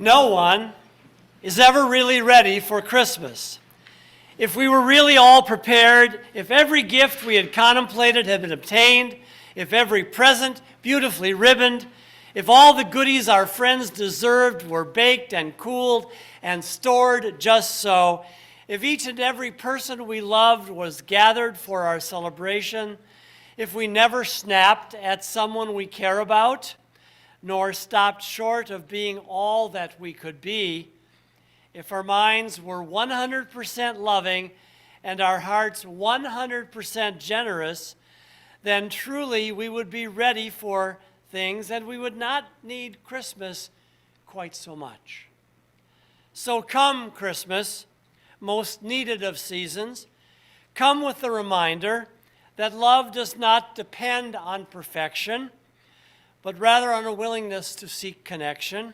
no one is ever really ready for Christmas. If we were really all prepared, if every gift we had contemplated had been obtained, if every present beautifully ribboned, if all the goodies our friends deserved were baked and cooled and stored just so, if each and every person we loved was gathered for our celebration, if we never snapped at someone we care about, nor stopped short of being all that we could be, if our minds were 100% loving and our hearts 100% generous, then truly we would be ready for things and we would not need Christmas quite so much. So come, Christmas, most needed of seasons, come with the reminder that love does not depend on perfection, but rather on a willingness to seek connection.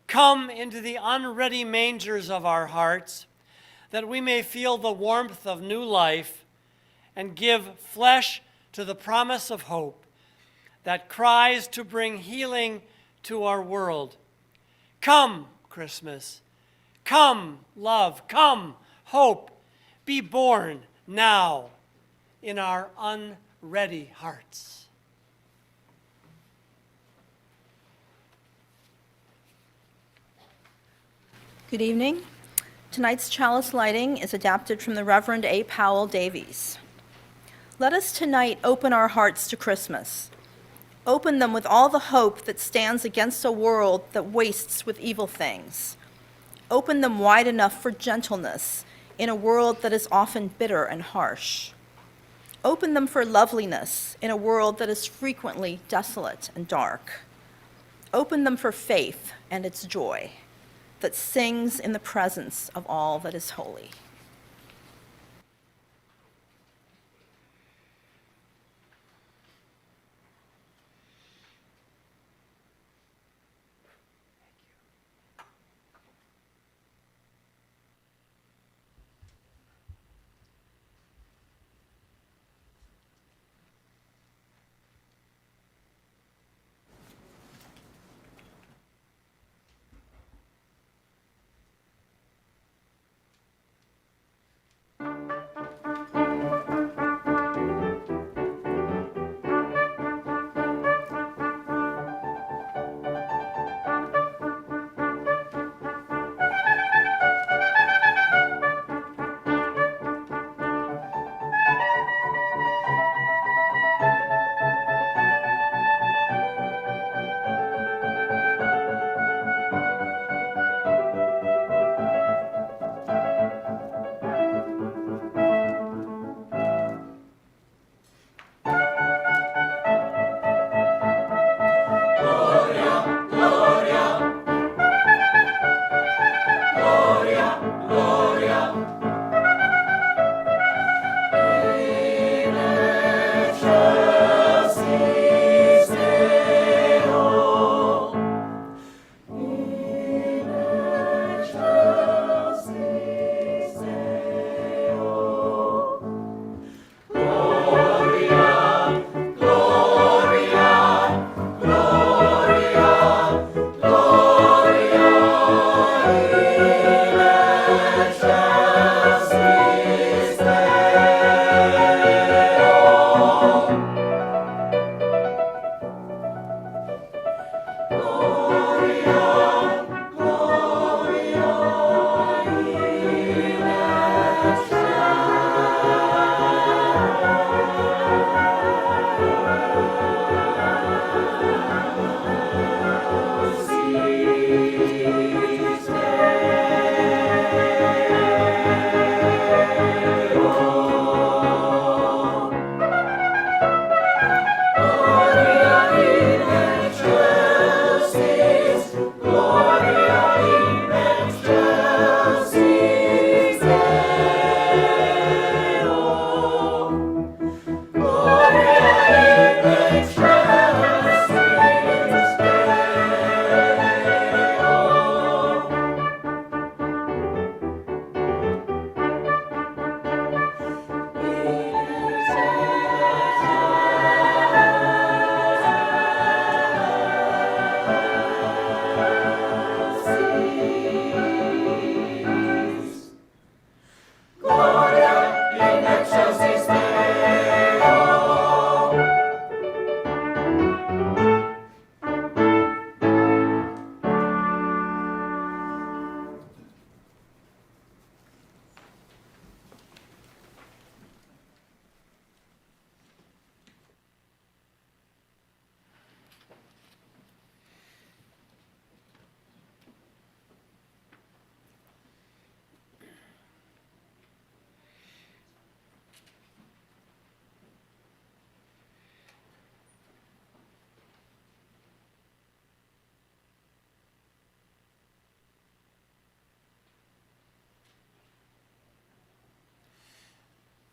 Come into the unready mangers of our hearts, that we may feel the warmth of new life and give flesh to the promise of hope that cries to bring healing to our world. Come, Christmas. Come, love. Come, hope. Be born now in our unready hearts. Good evening. Tonight's chalice lighting is adapted from the Reverend A. Powell Davies. Let us tonight open our hearts to Christmas. Open them with all the hope that stands against a world that wastes with evil things. Open them wide enough for gentleness in a world that is often bitter and harsh. Open them for loveliness in a world that is frequently desolate and dark. Open them for faith and its joy that sings in the presence of all that is holy.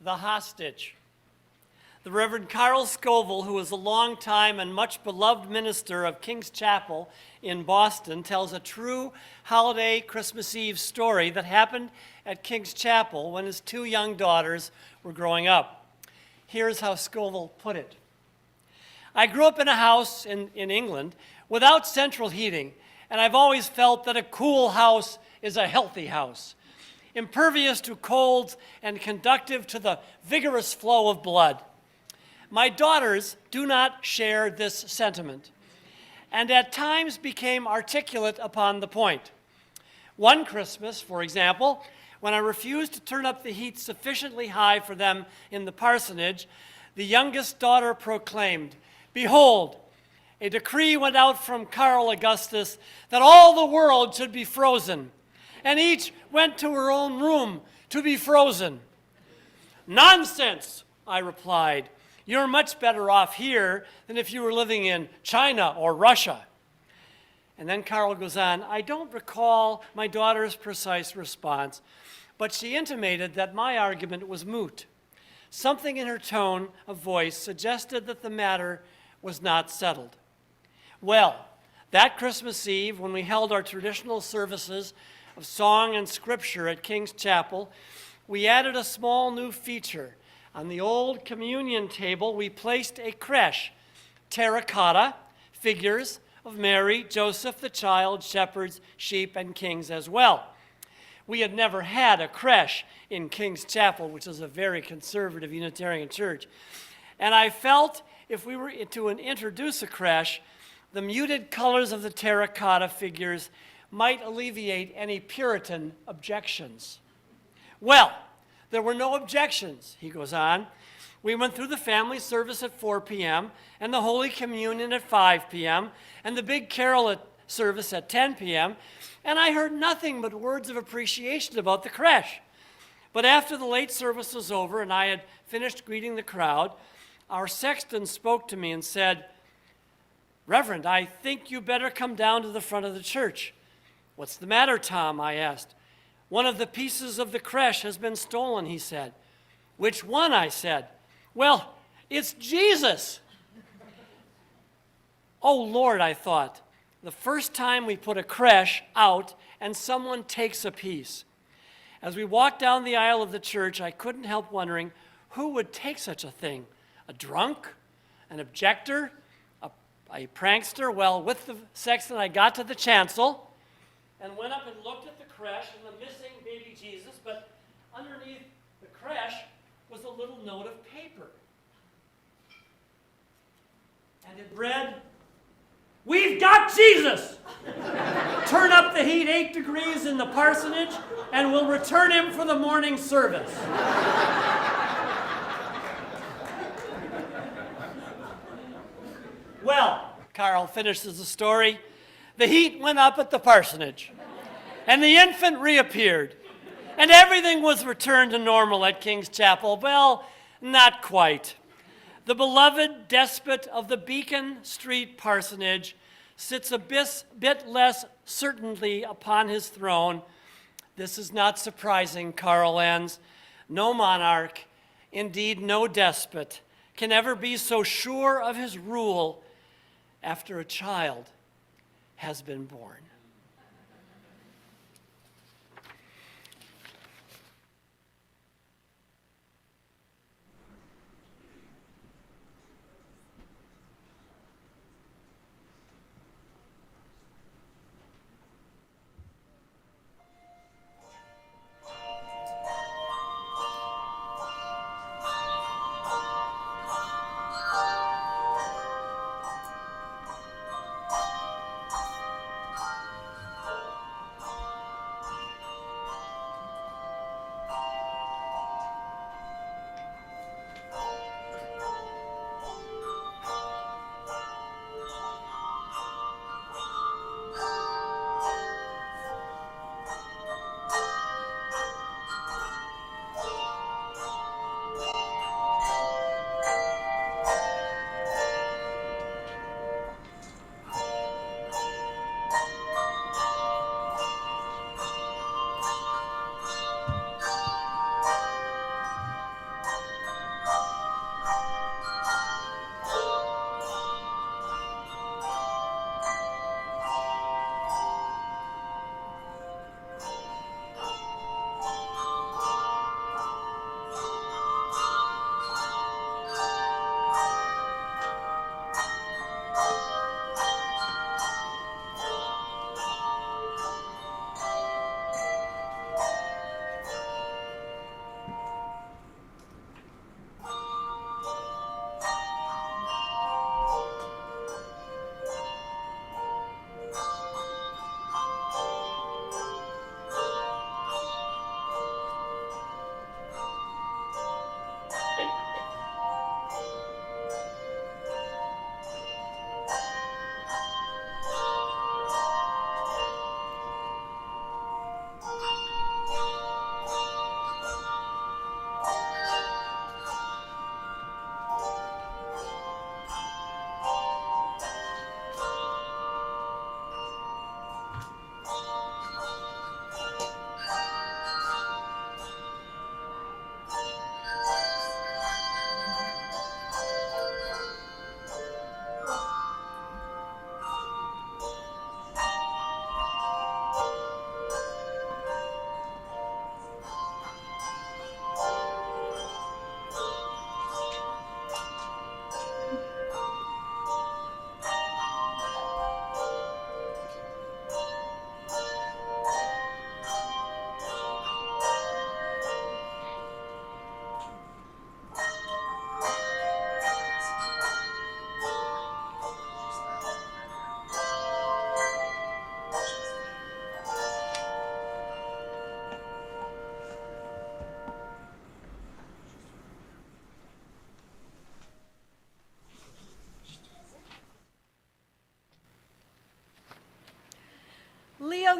the hostage. The Reverend Carl Scoville, who was a long-time and much beloved minister of King's Chapel in Boston, tells a true holiday Christmas Eve story that happened at King's Chapel when his two young daughters were growing up. Here's how Scoville put it. I grew up in a house in England without central heating, and I've always felt that a cool house is a healthy house, impervious to colds and conducive to the vigorous flow of blood. My daughters do not share this sentiment, and at times became articulate upon the point. One Christmas, for example, when I refused to turn up the heat sufficiently high for them in the parsonage, the youngest daughter proclaimed, "Behold, a decree went out from Karl Augustus that all the world should be frozen, and each went to her own room to be frozen." "Nonsense," I replied. "You're much better off here than if you were living in China or Russia." And then Carl goes on, I don't recall my daughter's precise response, but she intimated that my argument was moot. Something in her tone of voice suggested that the matter was not settled. Well, that Christmas Eve, when we held our traditional services of song and scripture at King's Chapel, we added a small new feature. On the old communion table, we placed a creche, terracotta figures of Mary, Joseph, the child, shepherds, sheep, and kings as well. We had never had a creche in King's Chapel, which is a very conservative Unitarian church. And I felt if we were to introduce a creche, the muted colors of the terracotta figures might alleviate any Puritan objections. Well, there were no objections, he goes on. We went through the family service at 4 p.m. and the Holy Communion at 5 p.m. and the big carol service at 10 p.m. And I heard nothing but words of appreciation about the creche. But after the late service was over and I had finished greeting the crowd, our sexton spoke to me and said, "Reverend, I think you better come down to the front of the church." "What's the matter, Tom?" I asked. "One of the pieces of the creche has been stolen," he said. "Which one?" I said. "Well, it's Jesus." Oh, Lord, I thought. The first time we put a creche out and someone takes a piece. As we walked down the aisle of the church, I couldn't help wondering who would take such a thing? A drunk? An objector? A prankster? Well, with the sexton, I got to the chancel and went up and looked at the creche and the missing baby Jesus, but underneath the creche was a little note of paper. And it read, "We've got Jesus! Turn up the heat 8 degrees in the parsonage and we'll return him for the morning service." Well, Carl finishes the story. The heat went up at the parsonage, and the infant reappeared, and everything was returned to normal at King's Chapel. Well, not quite. The beloved despot of the Beacon Street parsonage sits a bit less certainly upon his throne. This is not surprising, Carl ends. No monarch, indeed no despot, can ever be so sure of his rule after a child has been born.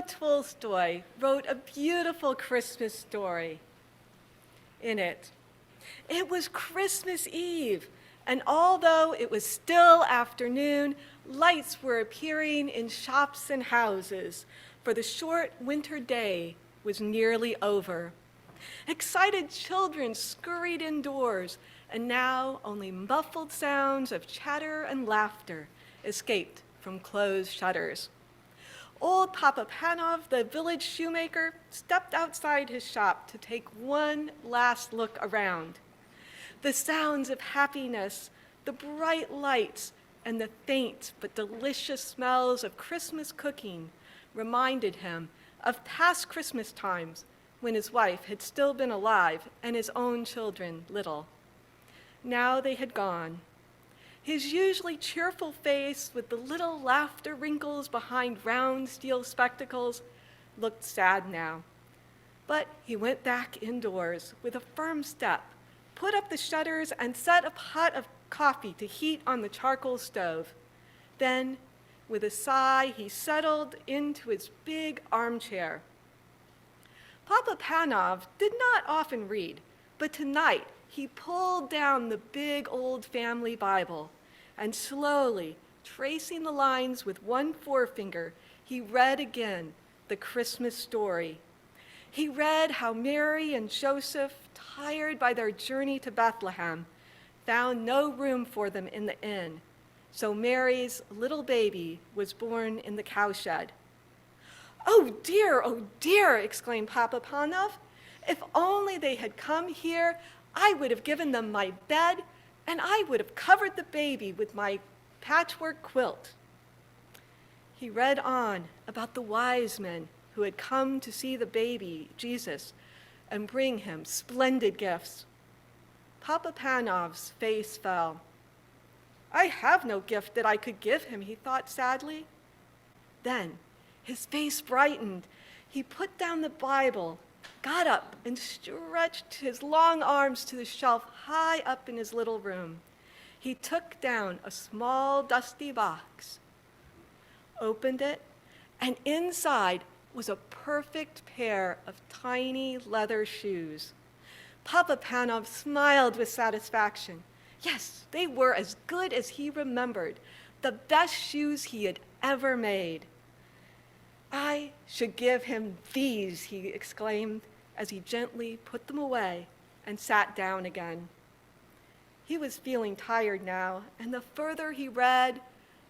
Tolstoy wrote a beautiful Christmas story in it. It was Christmas Eve, and although it was still afternoon, lights were appearing in shops and houses, for the short winter day was nearly over. Excited children scurried indoors, and now only muffled sounds of chatter and laughter escaped from closed shutters. Old Papa Panov, the village shoemaker, stepped outside his shop to take one last look around. The sounds of happiness, the bright lights, and the faint but delicious smells of Christmas cooking reminded him of past Christmas times when his wife had still been alive and his own children little. Now they had gone. His usually cheerful face with the little laughter wrinkles behind round steel spectacles looked sad now. But he went back indoors with a firm step, put up the shutters, and set a pot of coffee to heat on the charcoal stove. Then, with a sigh, he settled into his big armchair. Papa Panov did not often read, but tonight he pulled down the big old family Bible, and slowly, tracing the lines with one forefinger, he read again the Christmas story. He read how Mary and Joseph, tired by their journey to Bethlehem, found no room for them in the inn, so Mary's little baby was born in the cowshed. Oh dear, exclaimed Papa Panov. If only they had come here, I would have given them my bed, and I would have covered the baby with my patchwork quilt. He read on about the wise men who had come to see the baby, Jesus, and bring him splendid gifts. Papa Panov's face fell. I have no gift that I could give him, he thought sadly. Then his face brightened. He put down the Bible, got up, and stretched his long arms to the shelf high up in his little room. He took down a small, dusty box, opened it, and inside was a perfect pair of tiny leather shoes. Papa Panov smiled with satisfaction. Yes, they were as good as he remembered, the best shoes he had ever made. I should give him these, he exclaimed, as he gently put them away and sat down again. He was feeling tired now, and the further he read,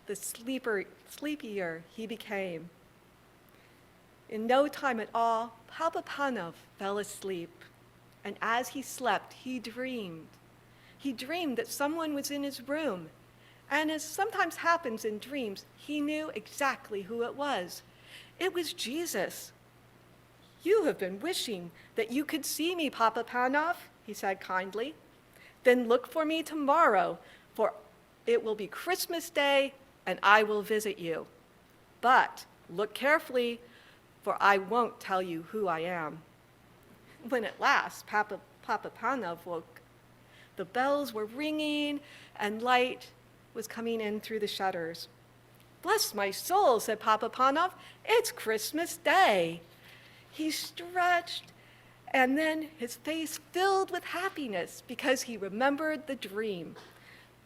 the sleepier he became. In no time at all, Papa Panov fell asleep, and as he slept, he dreamed. He dreamed that someone was in his room, and as sometimes happens in dreams, he knew exactly who it was. It was Jesus. You have been wishing that you could see me, Papa Panov, he said kindly. Then look for me tomorrow, for it will be Christmas Day, and I will visit you. But look carefully, for I won't tell you who I am. When at last Papa Panov woke, the bells were ringing, and light was coming in through the shutters. Bless my soul, said Papa Panov, it's Christmas Day. He stretched, and then his face filled with happiness because he remembered the dream.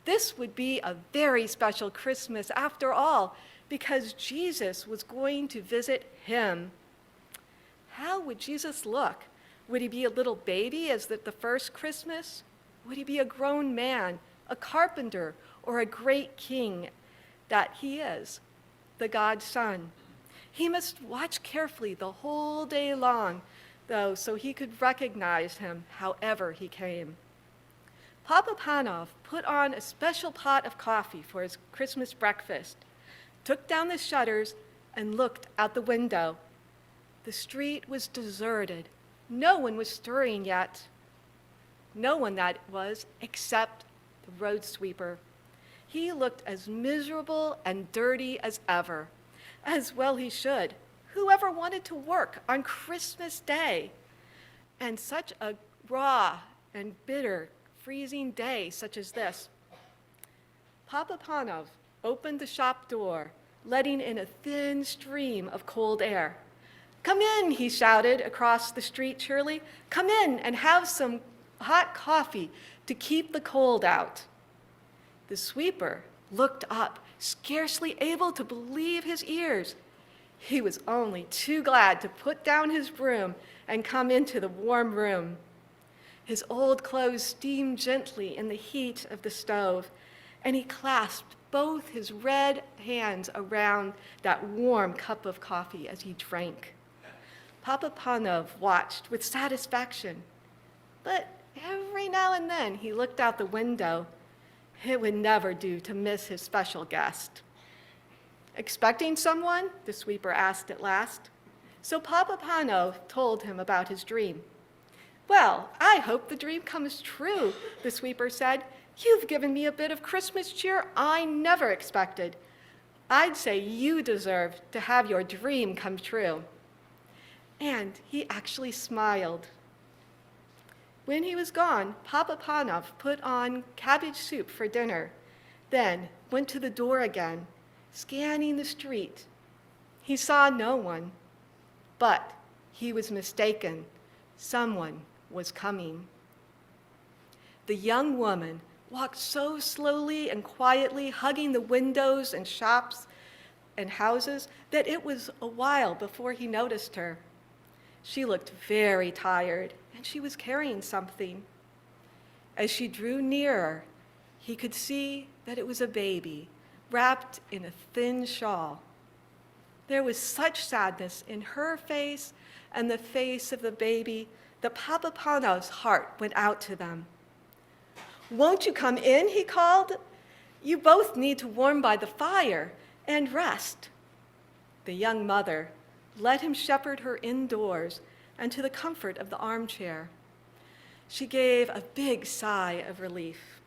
This would be a very special Christmas after all, because Jesus was going to visit him. How would Jesus look? Would he be a little baby as the first Christmas? Would he be a grown man, a carpenter, or a great king that he is, the God's Son? He must watch carefully the whole day long, though, so he could recognize him however he came. Papa Panov put on a special pot of coffee for his Christmas breakfast, took down the shutters, and looked out the window. The street was deserted. No one was stirring yet. No one, that was, except the road sweeper. He looked as miserable and dirty as ever. As well he should. Whoever wanted to work on Christmas Day? And such a raw and bitter, freezing day such as this. Papa Panov opened the shop door, letting in a thin stream of cold air. "Come in," he shouted across the street cheerily. "Come in and have some hot coffee to keep the cold out." The sweeper looked up, scarcely able to believe his ears. He was only too glad to put down his broom and come into the warm room. His old clothes steamed gently in the heat of the stove, and he clasped both his red hands around that warm cup of coffee as he drank. Papa Panov watched with satisfaction, but every now and then he looked out the window. It would never do to miss his special guest. "Expecting someone?" the sweeper asked at last. So Papa Panov told him about his dream. "Well, I hope the dream comes true," the sweeper said. "You've given me a bit of Christmas cheer I never expected. I'd say you deserve to have your dream come true." And he actually smiled. When he was gone, Papa Panov put on cabbage soup for dinner, then went to the door again, scanning the street. He saw no one, but he was mistaken. Someone was coming. The young woman walked so slowly and quietly, hugging the windows and shops and houses, that it was a while before he noticed her. She looked very tired, and she was carrying something. As she drew nearer, he could see that it was a baby wrapped in a thin shawl. There was such sadness in her face and the face of the baby that Papa Panov's heart went out to them. "Won't you come in?" he called. "You both need to warm by the fire and rest." The young mother let him shepherd her indoors and to the comfort of the armchair. She gave a big sigh of relief.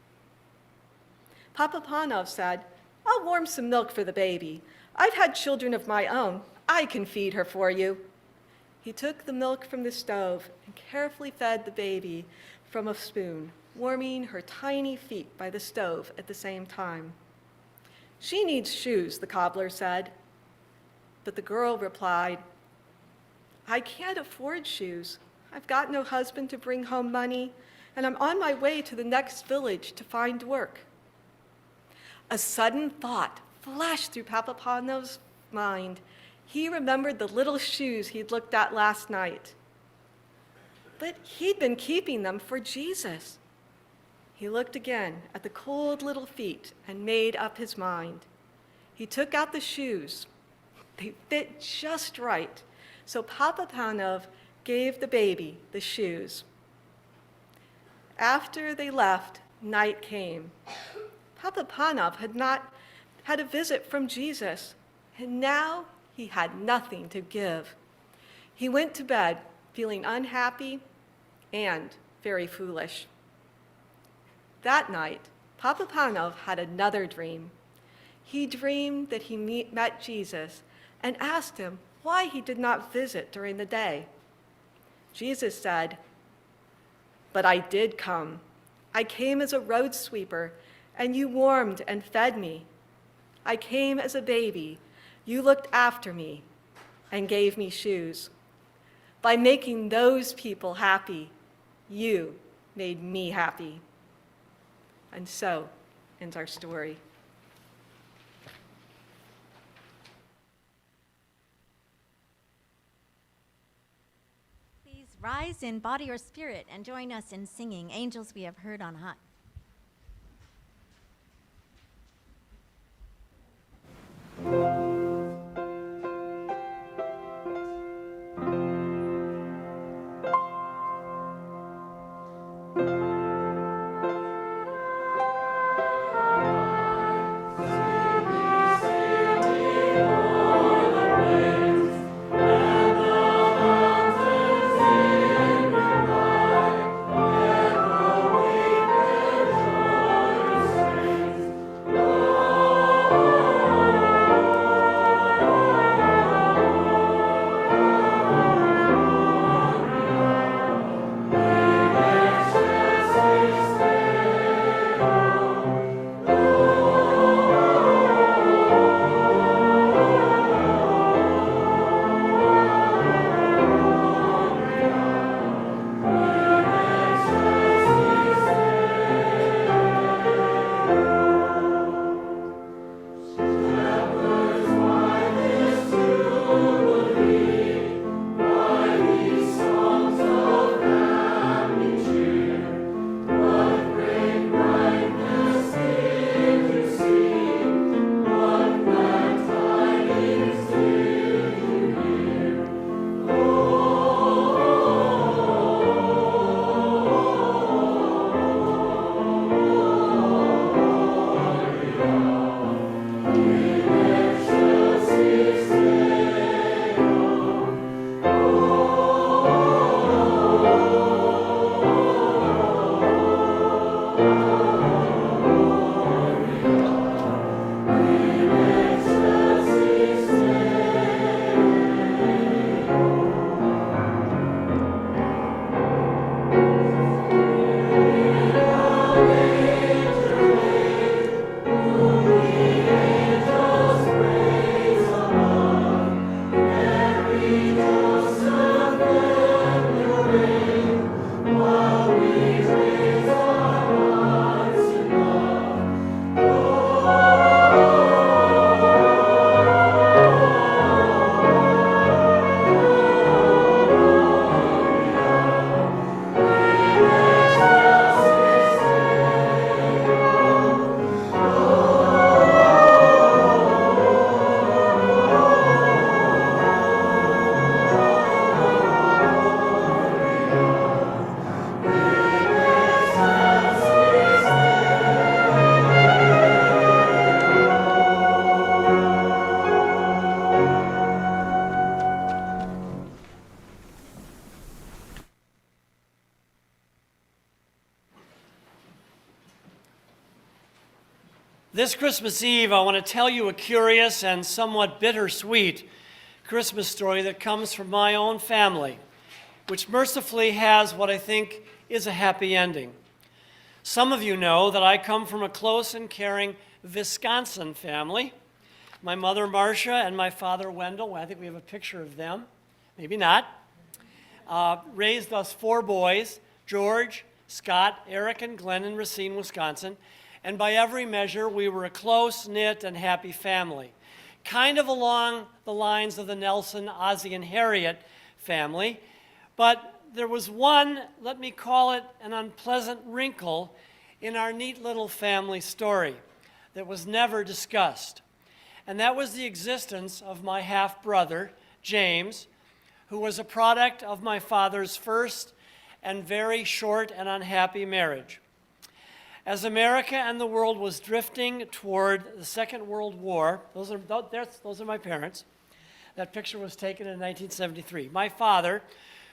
Papa Panov said, "I'll warm some milk for the baby. I've had children of my own. I can feed her for you." He took the milk from the stove and carefully fed the baby from a spoon, warming her tiny feet by the stove at the same time. "She needs shoes," the cobbler said. But the girl replied, "I can't afford shoes. I've got no husband to bring home money, and I'm on my way to the next village to find work." A sudden thought flashed through Papa Panov's mind. He remembered the little shoes he'd looked at last night. But he'd been keeping them for Jesus. He looked again at the cold little feet and made up his mind. He took out the shoes. They fit just right, so Papa Panov gave the baby the shoes. After they left, night came. Papa Panov had a visit from Jesus, and now he had nothing to give. He went to bed feeling unhappy and very foolish. That night, Papa Panov had another dream. He dreamed that he met Jesus and asked him why he did not visit during the day. Jesus said, "But I did come. I came as a road sweeper, and you warmed and fed me. I came as a baby. You looked after me and gave me shoes. By making those people happy, you made me happy." And so ends our story. Please rise in body or spirit and join us in singing Angels We Have Heard on High. This Christmas Eve, I want to tell you a curious and somewhat bittersweet Christmas story that comes from my own family, which mercifully has what I think is a happy ending. Some of you know that I come from a close and caring Wisconsin family. My mother, Marcia, and my father, Wendell, I think we have a picture of them, maybe not, raised us 4 boys, George, Scott, Eric, and Glenn in Racine, Wisconsin, and by every measure, we were a close-knit and happy family, kind of along the lines of the Nelson, Ozzie, and Harriet family, but there was one, let me call it an unpleasant wrinkle in our neat little family story that was never discussed, and that was the existence of my half-brother, James, who was a product of my father's first and very short and unhappy marriage. As America and the world was drifting toward the Second World War, those are my parents. That picture was taken in 1973. My father,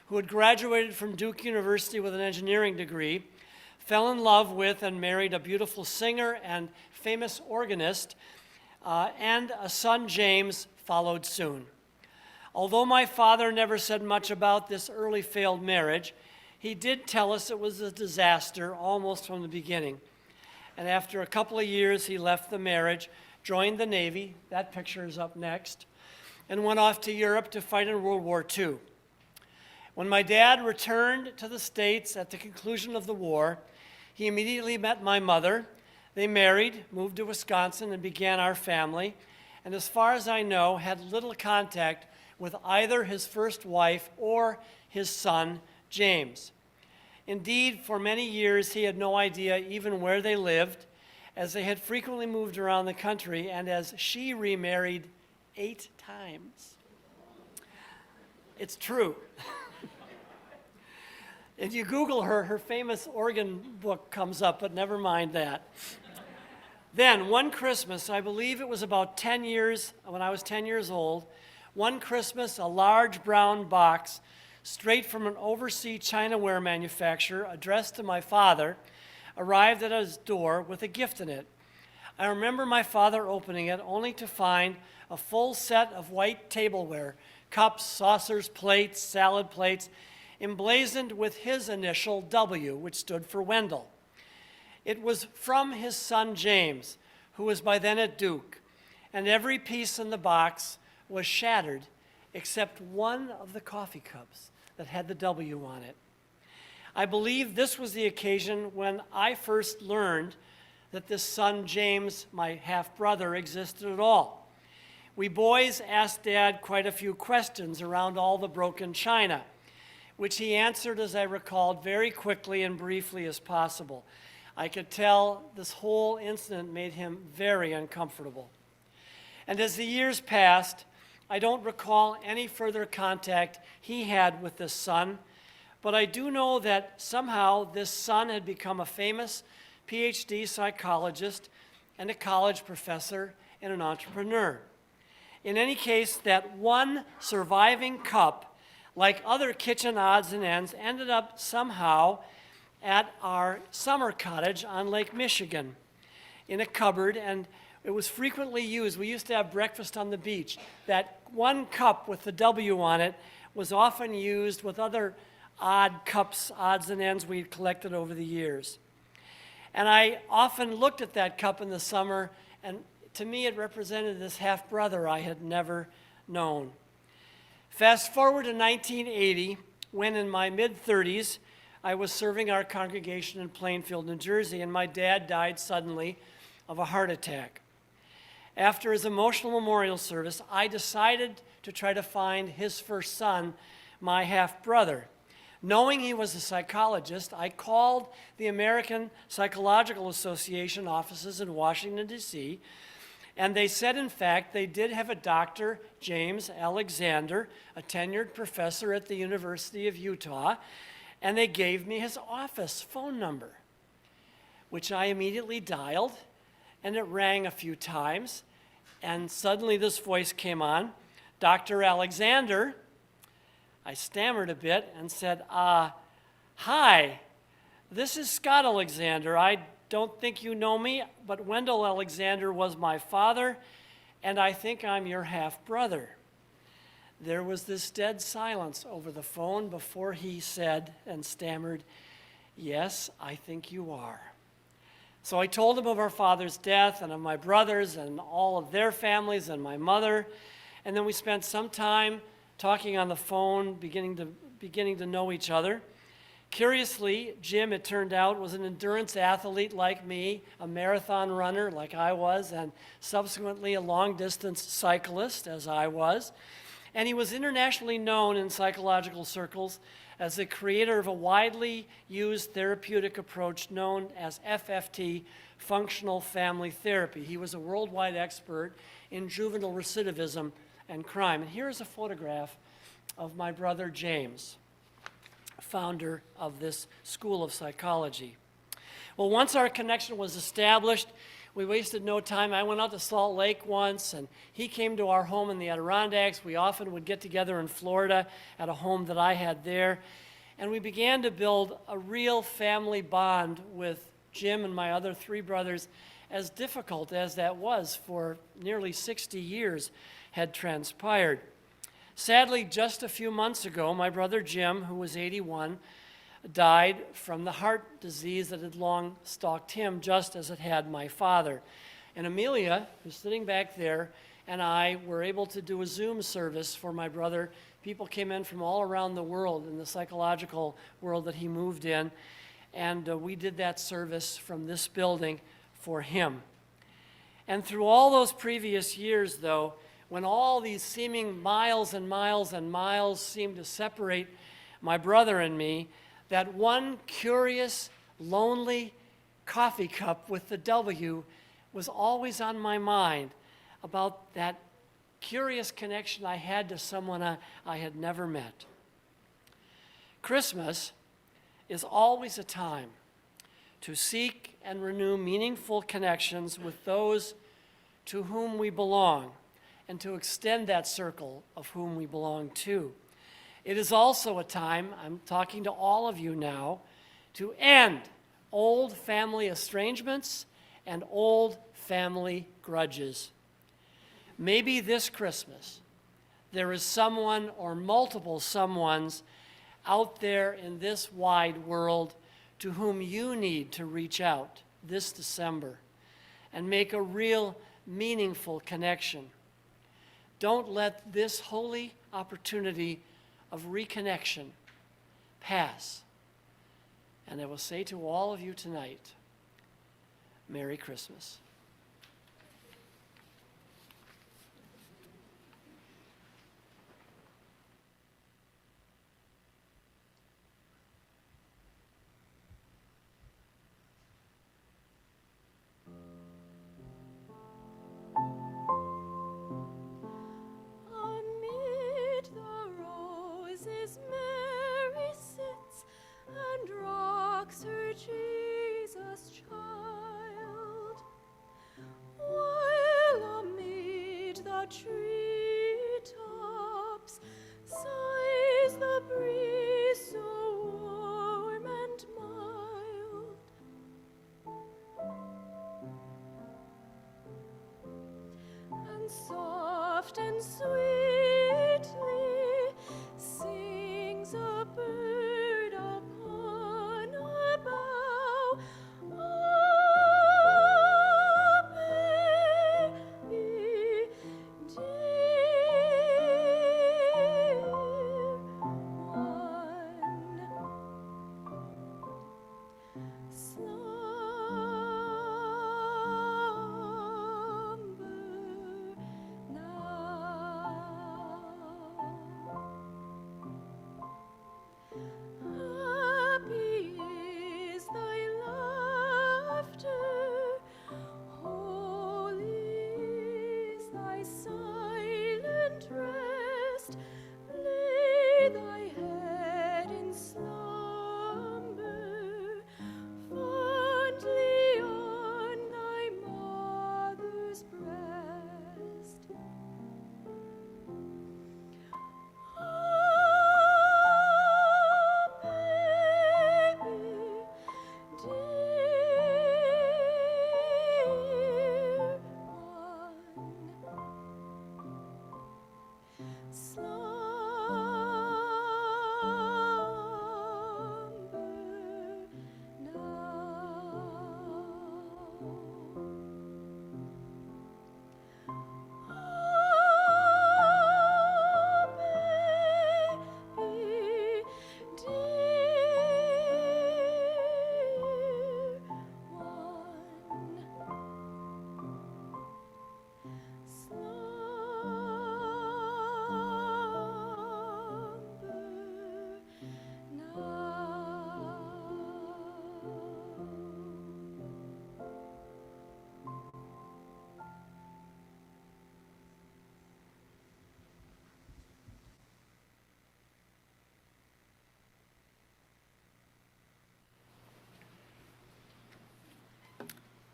who had graduated from Duke University with an engineering degree, fell in love with and married a beautiful singer and famous organist, and a son, James, followed soon. Although my father never said much about this early failed marriage, he did tell us it was a disaster almost from the beginning. And after a couple of years, he left the marriage, joined the Navy, that picture is up next, and went off to Europe to fight in World War II. When my dad returned to the States at the conclusion of the war, he immediately met my mother. They married, moved to Wisconsin, and began our family, and as far as I know, had little contact with either his first wife or his son, James. Indeed, for many years, he had no idea even where they lived, as they had frequently moved around the country and as she remarried 8 times. It's true. If you Google her, her famous organ book comes up, but never mind that. Then, one Christmas, I believe it was about 10 years, when I was 10 years old, one Christmas, a large brown box straight from an overseas Chinaware manufacturer addressed to my father arrived at his door with a gift in it. I remember my father opening it only to find a full set of white tableware, cups, saucers, plates, salad plates, emblazoned with his initial W, which stood for Wendell. It was from his son James, who was by then at Duke, and every piece in the box was shattered except one of the coffee cups that had the W on it. I believe this was the occasion when I first learned that this son James, my half-brother, existed at all. We boys asked Dad quite a few questions around all the broken china, which he answered, as I recalled, very quickly and briefly as possible. I could tell this whole incident made him very uncomfortable. And as the years passed, I don't recall any further contact he had with this son, but I do know that somehow this son had become a famous PhD psychologist and a college professor and an entrepreneur. In any case, that one surviving cup, like other kitchen odds and ends, ended up somehow at our summer cottage on Lake Michigan in a cupboard, and it was frequently used. We used to have breakfast on the beach. That one cup with the W on it was often used with other odd cups, odds and ends we collected over the years. And I often looked at that cup in the summer, and to me it represented this half-brother I had never known. Fast forward to 1980, when in my mid-30s, I was serving our congregation in Plainfield, New Jersey, and my dad died suddenly of a heart attack. After his emotional memorial service, I decided to try to find his first son, my half-brother. Knowing he was a psychologist, I called the American Psychological Association offices in Washington, D.C., and they said, in fact, they did have a Dr. James Alexander, a tenured professor at the University of Utah, and they gave me his office phone number, which I immediately dialed, and it rang a few times, and suddenly this voice came on, Dr. Alexander. I stammered a bit and said, hi, this is Scott Alexander. I don't think you know me, but Wendell Alexander was my father, and I think I'm your half-brother." There was this dead silence over the phone before he said and stammered, "Yes, I think you are." So I told him of our father's death and of my brothers and all of their families and my mother, and then we spent some time talking on the phone, beginning to know each other. Curiously, Jim, it turned out, was an endurance athlete like me, a marathon runner like I was, and subsequently a long-distance cyclist as I was. And he was internationally known in psychological circles as the creator of a widely used therapeutic approach known as FFT, functional family therapy. He was a worldwide expert in juvenile recidivism and crime. And here's a photograph of my brother James, founder of this school of psychology. Well, once our connection was established, we wasted no time. I went out to Salt Lake once, and he came to our home in the Adirondacks. We often would get together in Florida at a home that I had there, and we began to build a real family bond with Jim and my other three brothers, as difficult as that was for nearly 60 years had transpired. Sadly, just a few months ago, my brother Jim, who was 81, died from the heart disease that had long stalked him, just as it had my father. And Amelia, who's sitting back there, and I were able to do a Zoom service for my brother. People came in from all around the world, in the psychological world that he moved in, and we did that service from this building for him. And through all those previous years, though, when all these seeming miles and miles and miles seemed to separate my brother and me, that one curious, lonely coffee cup with the W was always on my mind, about that curious connection I had to someone I had never met. Christmas is always a time to seek and renew meaningful connections with those to whom we belong, and to extend that circle of whom we belong to. It is also a time, I'm talking to all of you now, to end old family estrangements and old family grudges. Maybe this Christmas, there is someone or multiple someones out there in this wide world to whom you need to reach out this December and make a real meaningful connection. Don't let this holy opportunity of reconnection pass. And I will say to all of you tonight, Merry Christmas. Amid the roses Mary sits and rocks her Jesus child, while amid the treetops sighs the breeze so warm and mild. And soft and sweetly sings a bird upon a bough. Oh, baby dear one, slumber now. Happy is thy laughter, holy is thy silent rest. Lay thy head in slumber, for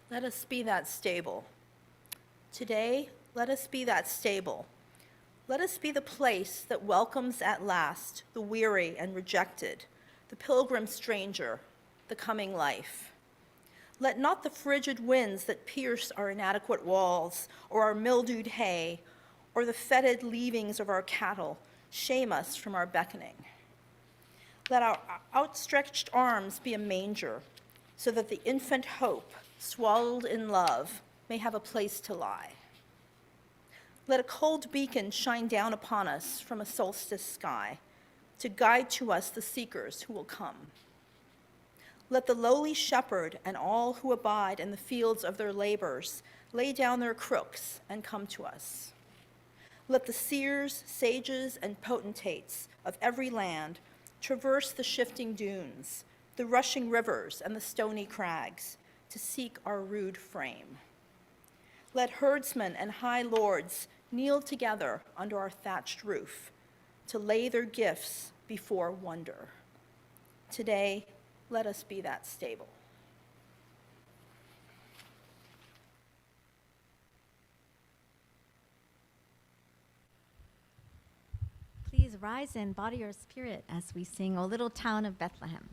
Let us be that stable. Today, let us be that stable. Let us be the place that welcomes at last the weary and rejected, the pilgrim stranger, the coming life. Let not the frigid winds that pierce our inadequate walls, or our mildewed hay, or the fetid leavings of our cattle shame us from our beckoning. Let our outstretched arms be a manger, so that the infant hope, swallowed in love, may have a place to lie. Let a cold beacon shine down upon us from a solstice sky, to guide to us the seekers who will come. Let the lowly shepherd and all who abide in the fields of their labors lay down their crooks and come to us. Let the seers, sages, and potentates of every land traverse the shifting dunes, the rushing rivers, and the stony crags to seek our rude frame. Let herdsmen and high lords kneel together under our thatched roof to lay their gifts before wonder. Today, let us be that stable. Please rise and body your spirit as we sing O Little Town of Bethlehem.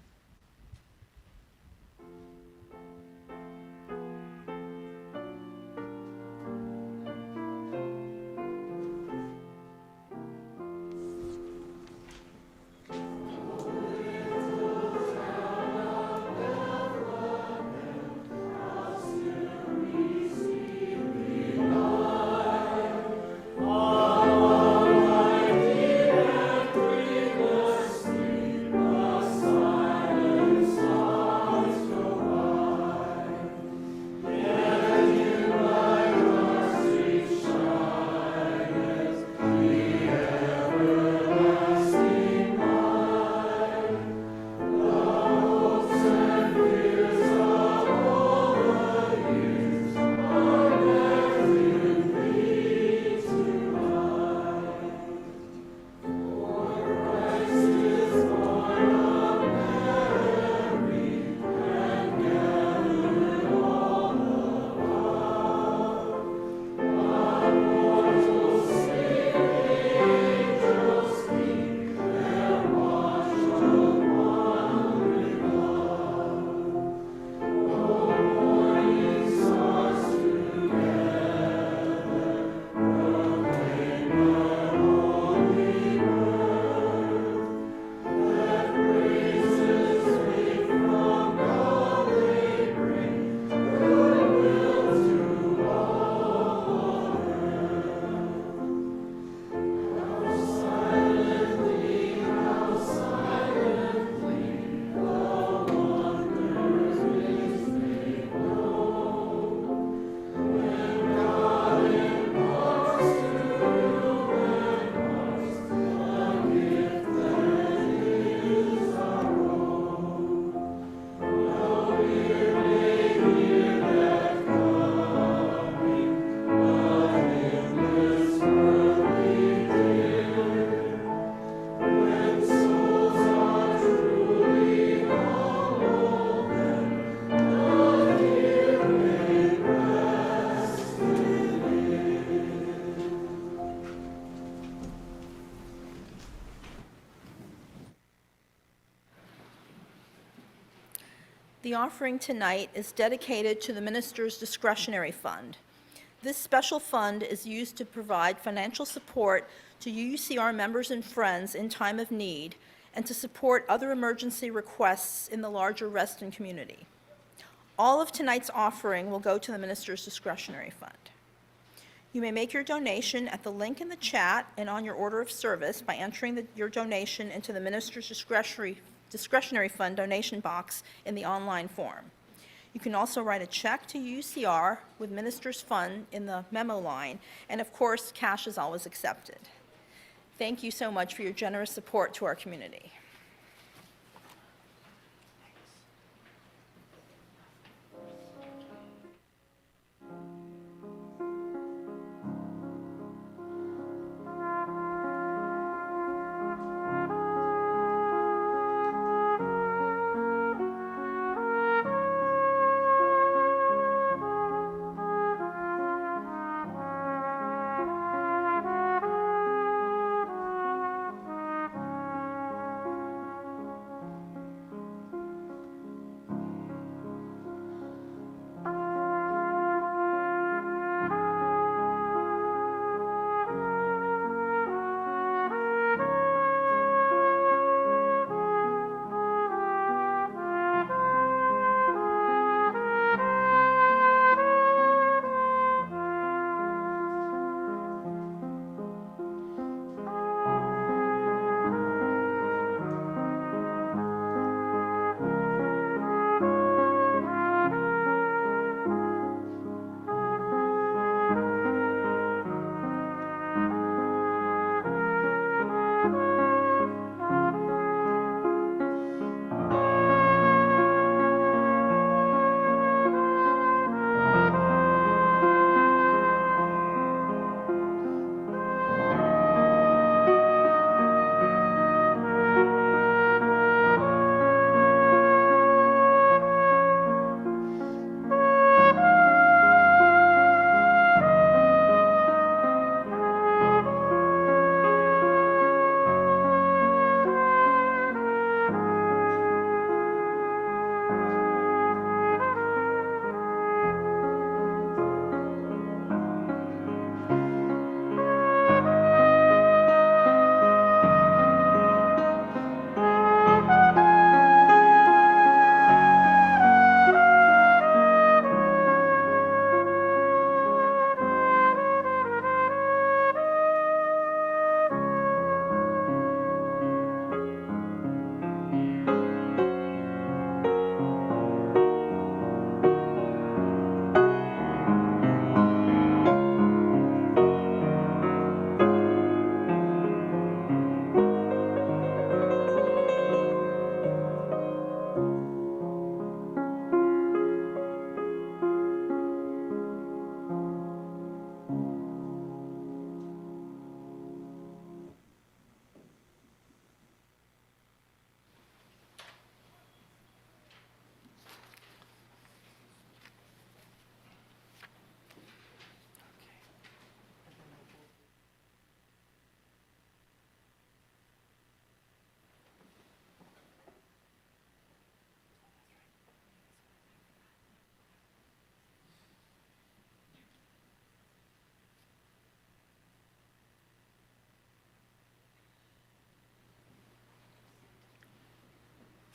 The offering tonight is dedicated to the minister's discretionary fund. This special fund is used to provide financial support to UCR members and friends in time of need and to support other emergency requests in the larger Reston community. All of tonight's offering will go to the minister's discretionary fund. You may make your donation at the link in the chat and on your order of service by entering your donation into the minister's discretionary fund donation box in the online form. You can also write a check to UCR with minister's fund in the memo line, and of course, cash is always accepted. Thank you so much for your generous support to our community.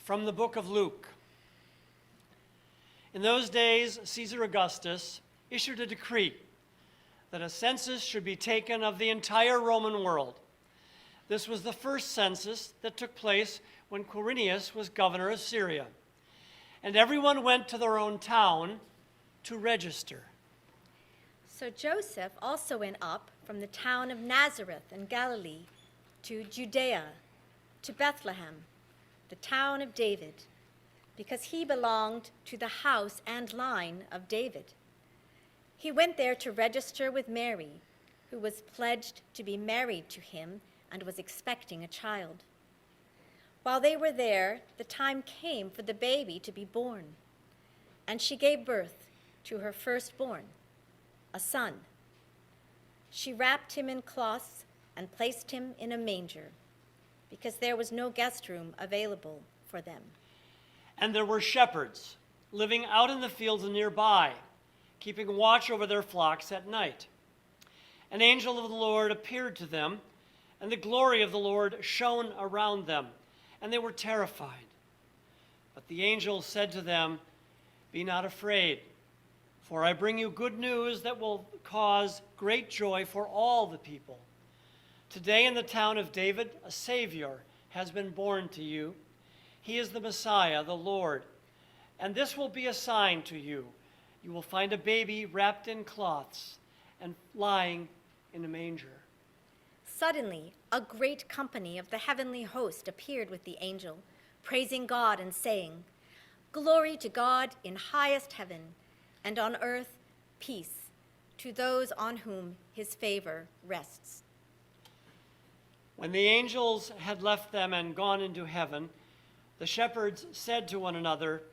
From the book of Luke. In those days, Caesar Augustus issued a decree that a census should be taken of the entire Roman world. This was the first census that took place when Quirinius was governor of Syria. And everyone went to their own town to register. So Joseph also went up from the town of Nazareth in Galilee to Judea, to Bethlehem, the town of David, because he belonged to the house and line of David. He went there to register with Mary, who was pledged to be married to him and was expecting a child. While they were there, the time came for the baby to be born, and she gave birth to her firstborn, a son. She wrapped him in cloths and placed him in a manger, because there was no guest room available for them. And there were shepherds living out in the fields nearby, keeping watch over their flocks at night. An angel of the Lord appeared to them, and the glory of the Lord shone around them, and they were terrified. But the angel said to them, "Be not afraid, for I bring you good news that will cause great joy for all the people. Today in the town of David, a Savior has been born to you. He is the Messiah, the Lord. And this will be a sign to you. You will find a baby wrapped in cloths and lying in a manger." Suddenly, a great company of the heavenly host appeared with the angel, praising God and saying, "Glory to God in highest heaven, and on earth peace to those on whom his favor rests." When the angels had left them and gone into heaven, the shepherds said to one another,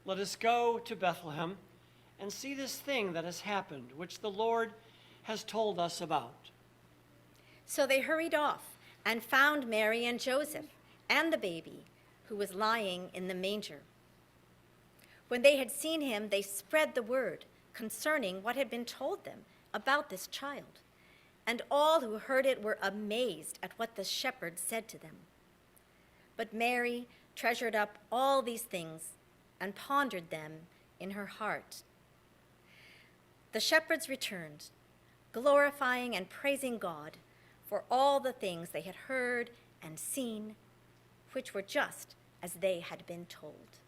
"Let us go to Bethlehem and see this thing that has happened, which the Lord has told us about." So they hurried off and found Mary and Joseph and the baby, who was lying in the manger. When they had seen him, they spread the word concerning what had been told them about this child. And all who heard it were amazed at what the shepherds said to them. But Mary treasured up all these things and pondered them in her heart. The shepherds returned, glorifying and praising God for all the things they had heard and seen, which were just as they had been told.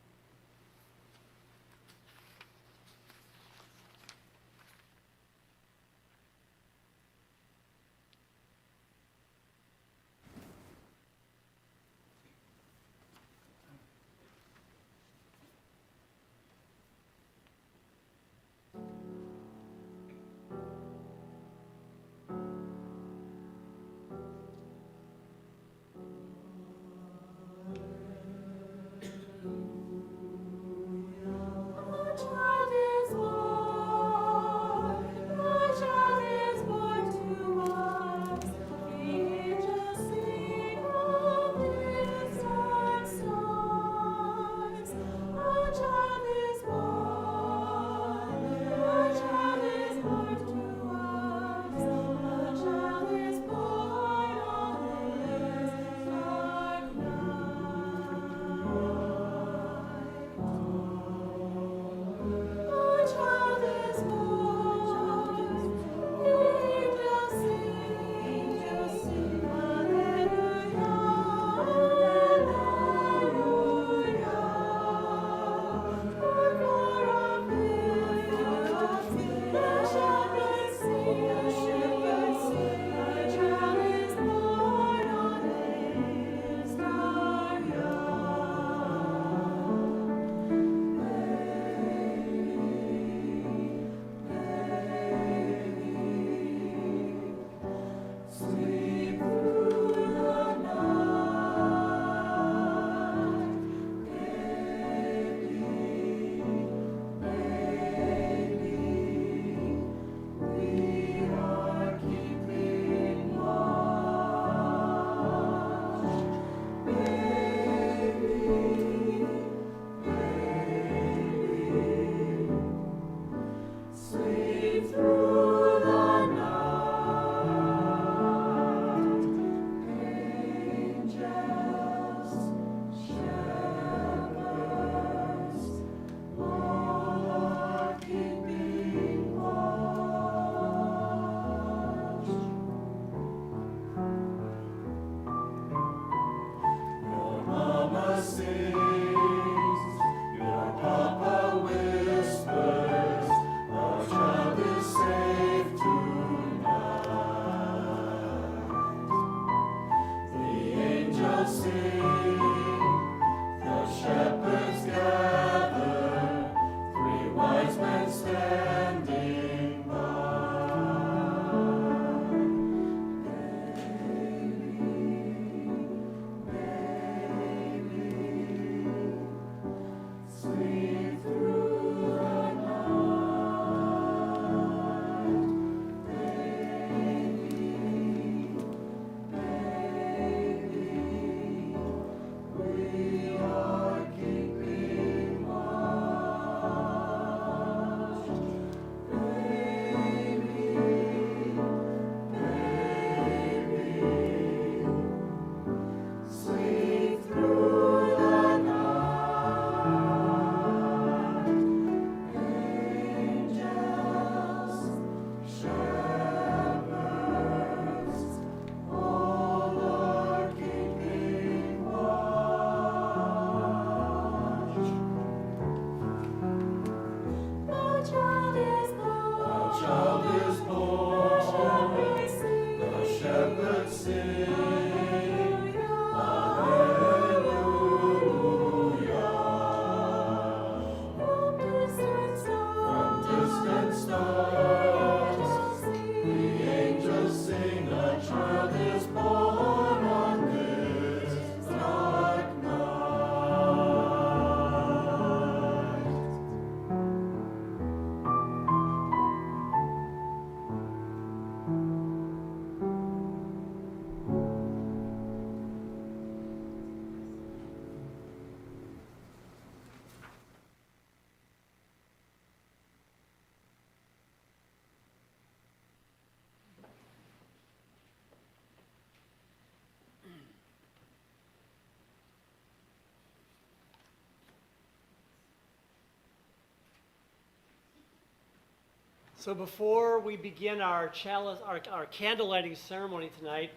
So before we begin our candle lighting ceremony tonight,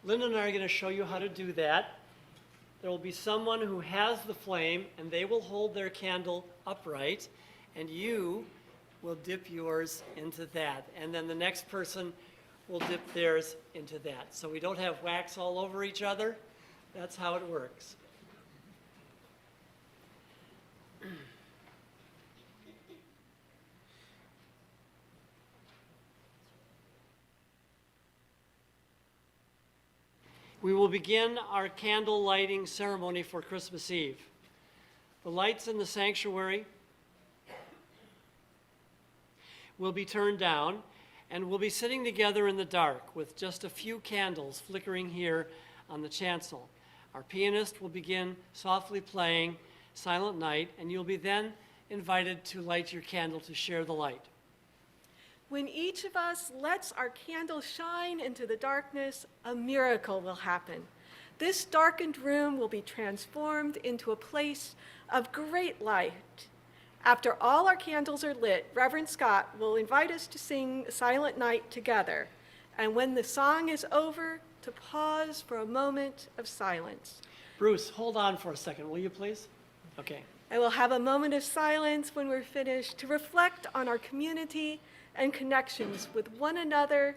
Linda and I are going to show you how to do that. There will be someone who has the flame, and they will hold their candle upright, and you will dip yours into that. And then the next person will dip theirs into that. So we don't have wax all over each other. That's how it works. We will begin our candle lighting ceremony for Christmas Eve. The lights in the sanctuary will be turned down, and we'll be sitting together in the dark with just a few candles flickering here on the chancel. Our pianist will begin softly playing Silent Night, and you'll be then invited to light your candle to share the light. When each of us lets our candle shine into the darkness, a miracle will happen. This darkened room will be transformed into a place of great light. After all our candles are lit, Reverend Scott will invite us to sing Silent Night together, and when the song is over, to pause for a moment of silence. Bruce, hold on for a second, will you please? Okay. And we'll have a moment of silence when we're finished to reflect on our community and connections with one another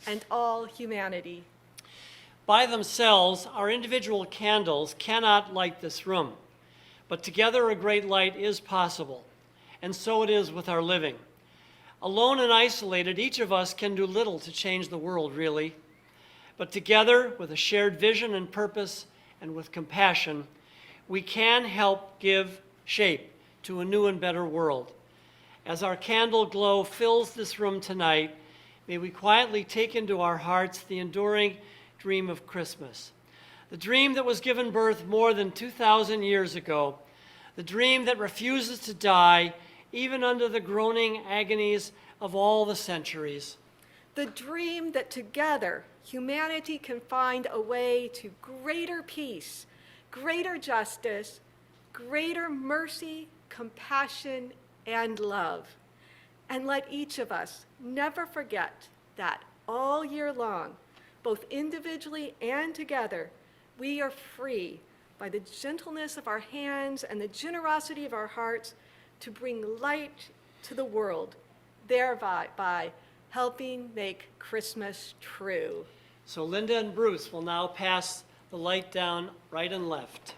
and all humanity. By themselves, our individual candles cannot light this room, but together a great light is possible, and so it is with our living. Alone and isolated, each of us can do little to change the world, really, but together, with a shared vision and purpose and with compassion, we can help give shape to a new and better world. As our candle glow fills this room tonight, may we quietly take into our hearts the enduring dream of Christmas, the dream that was given birth more than 2,000 years ago, the dream that refuses to die even under the groaning agonies of all the centuries. The dream that together humanity can find a way to greater peace, greater justice, greater mercy, compassion, and love. And let each of us never forget that all year long, both individually and together, we are free by the gentleness of our hands and the generosity of our hearts to bring light to the world, thereby helping make Christmas true. So Linda and Bruce will now pass the light down right and left.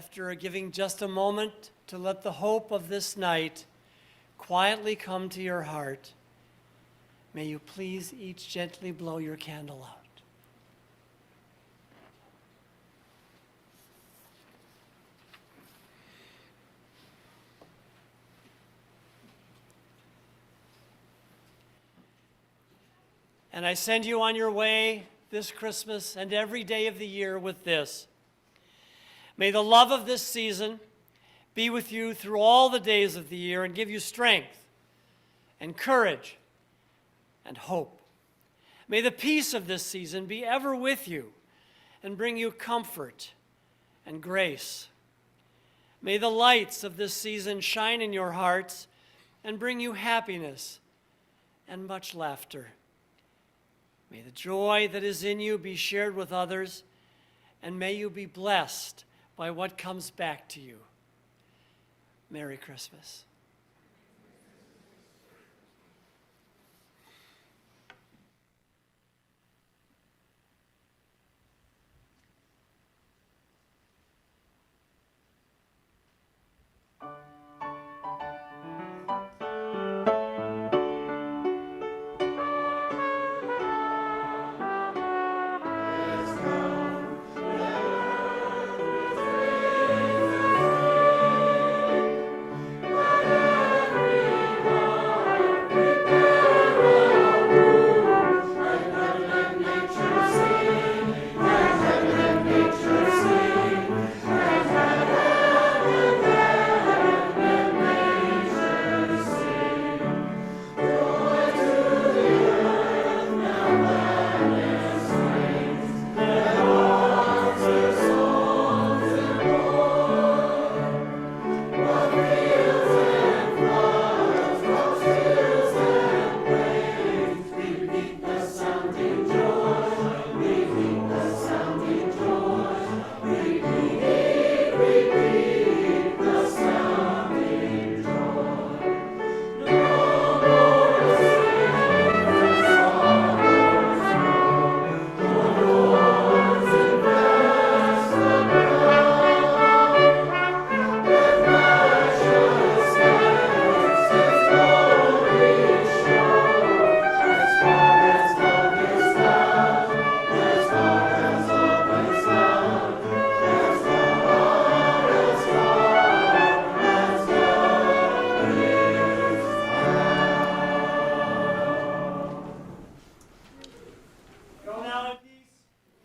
after giving just a moment to let the hope of this night quietly come to your heart, may you please each gently blow your candle out. And I send you on your way this Christmas and every day of the year with this. May the love of this season be with you through all the days of the year and give you strength and courage and hope. May the peace of this season be ever with you and bring you comfort and grace. May the lights of this season shine in your hearts and bring you happiness and much laughter. May the joy that is in you be shared with others, and may you be blessed by what comes back to you. Merry Christmas.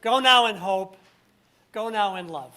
Go now in hope. Go now in love.